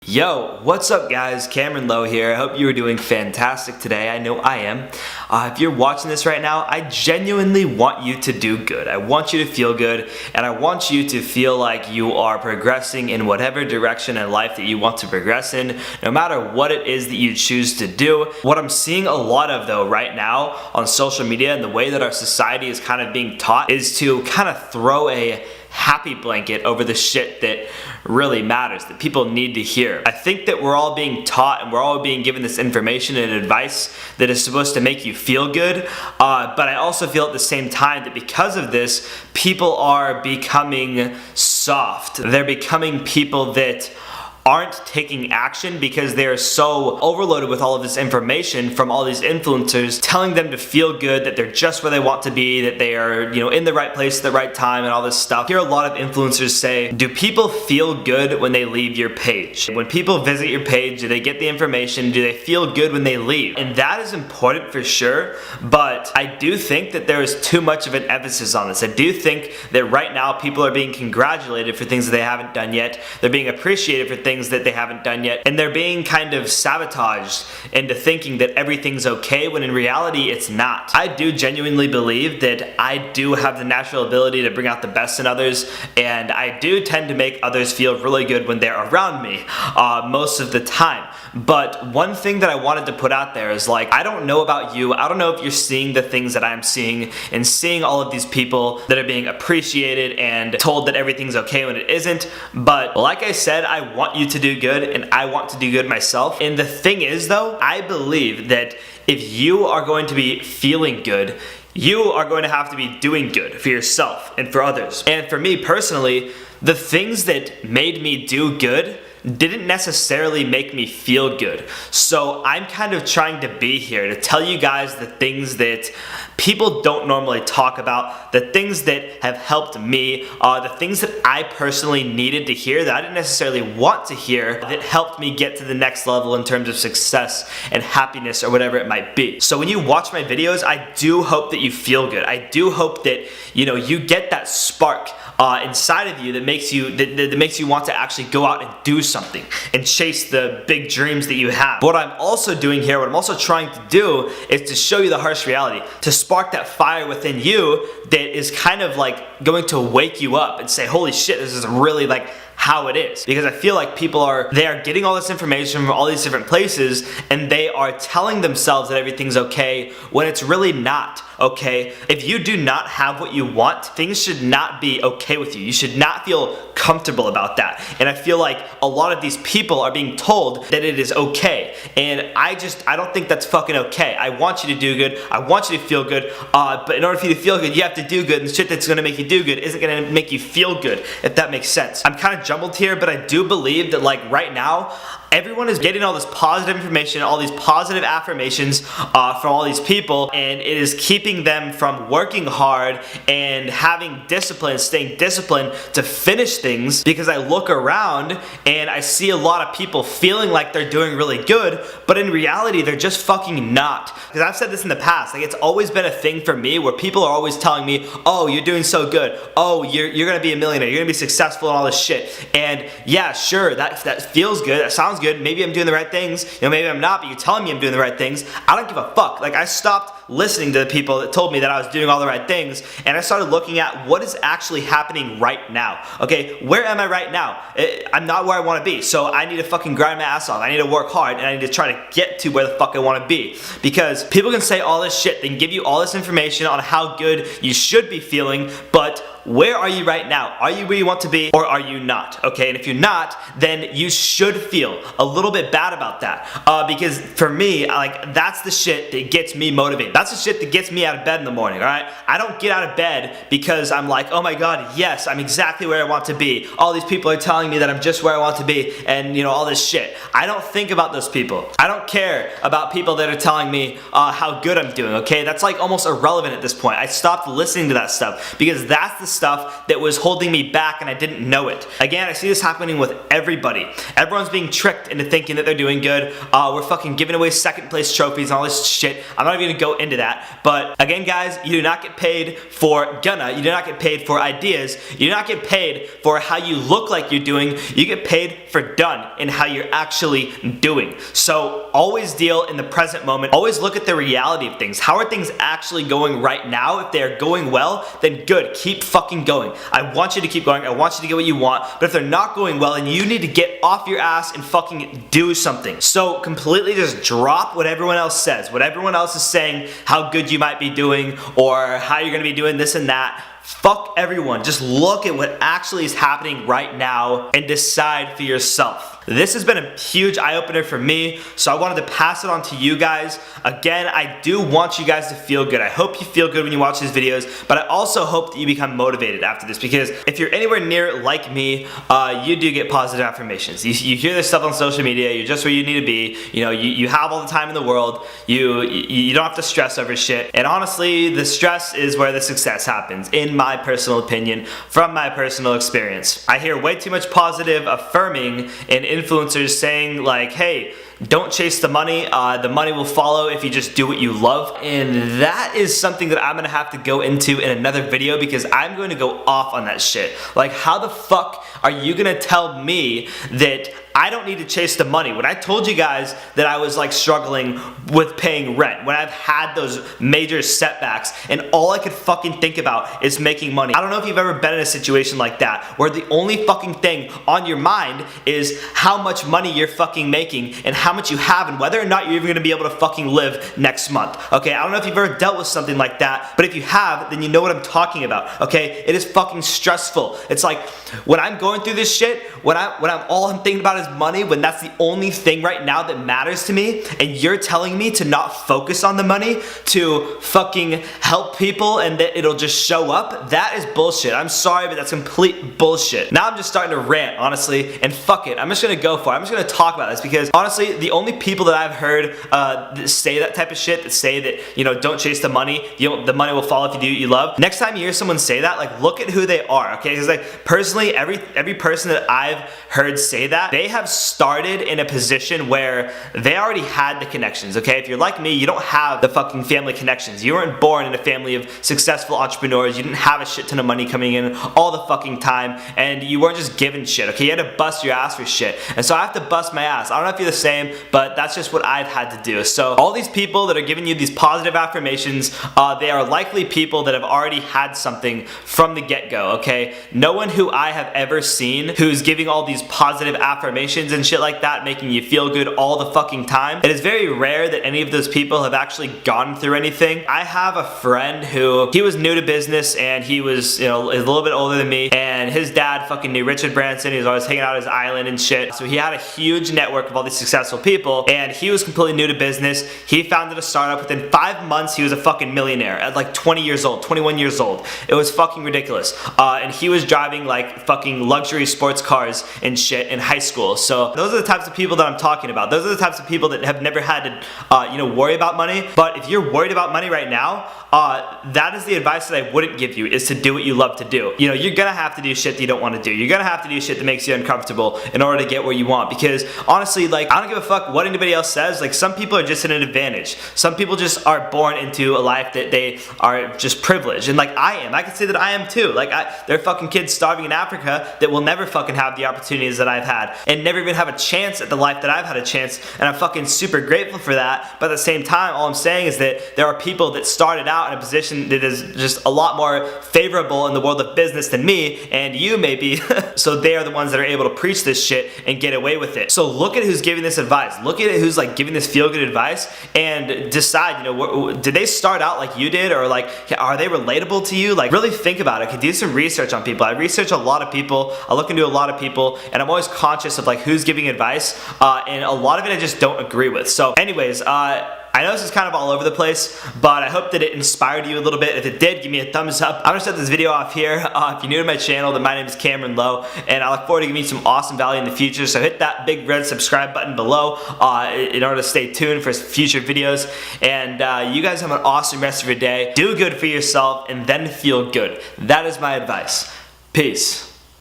Yo, what's up guys? Cameron Lowe here. I hope you are doing fantastic today. I know I am. If you're watching this right now, I genuinely want you to do good. I want you to feel good, and I want you to feel like you are progressing in whatever direction in life that you want to progress in, no matter what it is that you choose to do. What I'm seeing a lot of though right now on social media and the way that our society is kind of being taught is to kind of throw a happy blanket over the shit that really matters, that people need to hear. I think that we're all being taught and we're all being given this information and advice that is supposed to make you feel good, but I also feel at the same time that because of this, people are becoming soft. They're becoming people that aren't taking action because they're so overloaded with all of this information from all these influencers telling them to feel good, that they're just where they want to be, that they are, in the right place at the right time and all this stuff. I hear a lot of influencers say, do people feel good when they leave your page? When people visit your page, do they get the information? Do they feel good when they leave? And that is important for sure, but I do think that there is too much of an emphasis on this. I do think that right now people are being congratulated for things that they haven't done yet. They're being appreciated for things that they haven't done yet, and they're being kind of sabotaged into thinking that everything's okay when in reality it's not. I do genuinely believe that I do have the natural ability to bring out the best in others, and I do tend to make others feel really good when they're around me most of the time. But one thing that I wanted to put out there is, like, I don't know about you, I don't know if you're seeing the things that I'm seeing and seeing all of these people that are being appreciated and told that everything's okay when it isn't, but like I said, I want you to do good and I want to do good myself. And the thing is though, I believe that if you are going to be feeling good, you are going to have to be doing good for yourself and for others. And for me personally, the things that made me do good didn't necessarily make me feel good. So I'm kind of trying to be here to tell you guys the things that people don't normally talk about, the things that have helped me, the things that I personally needed to hear that I didn't necessarily want to hear, that helped me get to the next level in terms of success and happiness or whatever it might be. So when you watch my videos, I do hope that you feel good. I do hope that you get that spark inside of you that makes you want to actually go out and do something and chase the big dreams that you have. What I'm also doing here, what I'm also trying to do, is to show you the harsh reality, to spark that fire within you that is kind of like going to wake you up and say, holy shit, this is really like how it is. Because I feel like people are getting all this information from all these different places and they are telling themselves that everything's okay when it's really not okay. If you do not have what you want, things should not be okay with you. You should not feel comfortable about that. And I feel like a lot of these people are being told that it is okay. And I don't think that's fucking okay. I want you to do good. I want you to feel good. But in order for you to feel good, you have to do good. And the shit that's gonna make you do good isn't gonna make you feel good, if that makes sense. I'm kind of jumbled here, but I do believe that like right now, everyone is getting all this positive information, all these positive affirmations from all these people, and it is keeping them from working hard and having discipline, staying disciplined to finish things. Because I look around and I see a lot of people feeling like they're doing really good, but in reality they're just fucking not. Because I've said this in the past, like it's always been a thing for me where people are always telling me, oh, you're doing so good, oh, you're gonna be a millionaire, you're gonna be successful and all this shit. And yeah, sure, that feels good, that sounds good, maybe I'm doing the right things, maybe I'm not, but you're telling me I'm doing the right things. I don't give a fuck. Like, I stopped listening to the people that told me that I was doing all the right things, and I started looking at what is actually happening right now. Okay, where am I right now? I'm not where I want to be, so I need to fucking grind my ass off. I need to work hard, and I need to try to get to where the fuck I want to be. Because people can say all this shit, they can give you all this information on how good you should be feeling, but where are you right now? Are you where you want to be, or are you not? Okay, and if you're not, then you should feel a little bit bad about that. Because for me, like, that's the shit that gets me motivated. That's the shit that gets me out of bed in the morning, alright? I don't get out of bed because I'm like, oh my god, yes, I'm exactly where I want to be. All these people are telling me that I'm just where I want to be, and all this shit. I don't think about those people. I don't care about people that are telling me how good I'm doing, okay? That's like almost irrelevant at this point. I stopped listening to that stuff because that's the stuff that was holding me back and I didn't know it. Again, I see this happening with everybody. Everyone's being tricked into thinking that they're doing good. We're fucking giving away second place trophies and all this shit. I'm not even gonna go into that. But again, guys, you do not get paid for Gunna. You do not get paid for ideas. You do not get paid for how you look like you're doing. You get paid for done and how you're actually doing. So always deal in the present moment. Always look at the reality of things. How are things actually going right now? If they're going well, then good. Keep fucking going. I want you to keep going. I want you to get what you want. But if they're not going well, then you need to get off your ass and fucking do something. So completely just drop what everyone else says. What everyone else is saying, how good you might be doing, or how you're gonna be doing this and that. Fuck everyone. Just look at what actually is happening right now and decide for yourself. This has been a huge eye-opener for me, so I wanted to pass it on to you guys. Again, I do want you guys to feel good. I hope you feel good when you watch these videos, but I also hope that you become motivated after this, because if you're anywhere near like me, you do get positive affirmations. You hear this stuff on social media, you're just where you need to be, you have all the time in the world, you don't have to stress over shit, and honestly, the stress is where the success happens, in my personal opinion, from my personal experience. I hear way too much positive affirming and influencers saying like, hey, don't chase the money will follow if you just do what you love. And that is something that I'm gonna have to go into in another video, because I'm going to go off on that shit. Like, how the fuck are you gonna tell me that I don't need to chase the money when I told you guys that I was like struggling with paying rent, when I've had those major setbacks and all I could fucking think about is making money? I don't know if you've ever been in a situation like that where the only fucking thing on your mind is how much money you're fucking making and how much you have and whether or not you're even gonna be able to fucking live next month. Okay, I don't know if you've ever dealt with something like that, but if you have, then you know what I'm talking about. Okay, it is fucking stressful. It's like when I'm going through this shit, when all I'm thinking about is money, when that's the only thing right now that matters to me, and you're telling me to not focus on the money, to fucking help people and that it'll just show up, that is bullshit. I'm sorry, but that's complete bullshit. Now I'm just starting to rant, honestly, and fuck it. I'm just gonna go for it. I'm just gonna talk about this, because honestly, the only people that I've heard that say that type of shit, that say that, don't chase the money, the money will follow if you do what you love. Next time you hear someone say that, like, look at who they are, okay? Because like, personally, every person that I've heard say that, they have started in a position where they already had the connections, okay? If you're like me, you don't have the fucking family connections. You weren't born in a family of successful entrepreneurs. You didn't have a shit ton of money coming in all the fucking time, and you weren't just given shit, okay? You had to bust your ass for shit. And so I have to bust my ass. I don't know if you're the same, but that's just what I've had to do. So all these people that are giving you these positive affirmations, they are likely people that have already had something from the get-go, okay? No one who I have ever seen who's giving all these positive affirmations and shit like that, making you feel good all the fucking time. It is very rare that any of those people have actually gone through anything. I have a friend who, he was new to business, and he was, a little bit older than me, and his dad fucking knew Richard Branson. He was always hanging out on his island and shit. So he had a huge network of all these successful people, and he was completely new to business. He founded a startup. Within 5 months, he was a fucking millionaire at like 20 years old, 21 years old. It was fucking ridiculous. And he was driving like fucking luxury sports cars and shit in high school. So those are the types of people that I'm talking about. Those are the types of people that have never had to, worry about money. But if you're worried about money right now, that is the advice that I wouldn't give you, is to do what you love to do. You're gonna have to do shit that you don't want to do. You're gonna have to do shit that makes you uncomfortable in order to get where you want. Because honestly, like, I don't give a fuck what anybody else says. Like, some people are just at an advantage. Some people just are born into a life that they are just privileged. And like, I am. I can say that I am too. Like, there are fucking kids starving in Africa that will never fucking have the opportunities that I've had, and never even have a chance at the life that I've had a chance. And I'm fucking super grateful for that. But at the same time, all I'm saying is that there are people that started out in a position that is just a lot more favorable in the world of business than me, and you may be. So they are the ones that are able to preach this shit and get away with it. So look at who's giving this advice. Look at who's like giving this feel-good advice, and decide, did they start out like you did, or like, are they relatable to you? Like, really think about it. Do some research on people. I research a lot of people. I look into a lot of people, and I'm always conscious of like who's giving advice, and a lot of it I just don't agree with. So anyways, I know this is kind of all over the place, but I hope that it inspired you a little bit. If it did, give me a thumbs up. I'm gonna set this video off here. If you're new to my channel, then my name is Cameron Lowe, and I look forward to giving you some awesome value in the future. So hit that big red subscribe button below in order to stay tuned for future videos. And you guys have an awesome rest of your day. Do good for yourself, and then feel good. That is my advice. Peace.